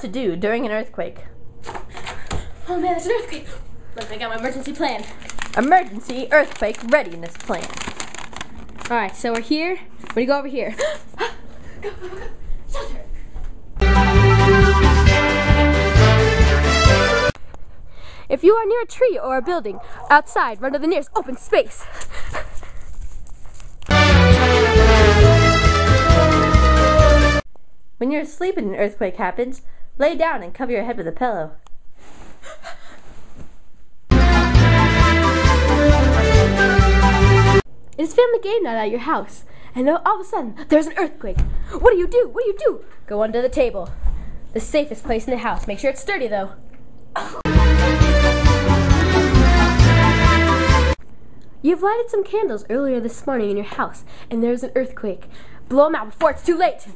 to do during an earthquake. Oh man, there's an earthquake. Let's make out my emergency plan. Emergency earthquake readiness plan. Alright, so we're here. We're gonna go over here. Go. Shelter. If you are near a tree or a building, outside, run to the nearest open space. When you're asleep and an earthquake happens, lay down and cover your head with a pillow. It's family game night at your house, and all of a sudden, there's an earthquake. What do you do? What do you do? Go under the table. The safest place in the house. Make sure it's sturdy, though. You've lighted some candles earlier this morning in your house, and there's an earthquake. Blow them out before it's too late.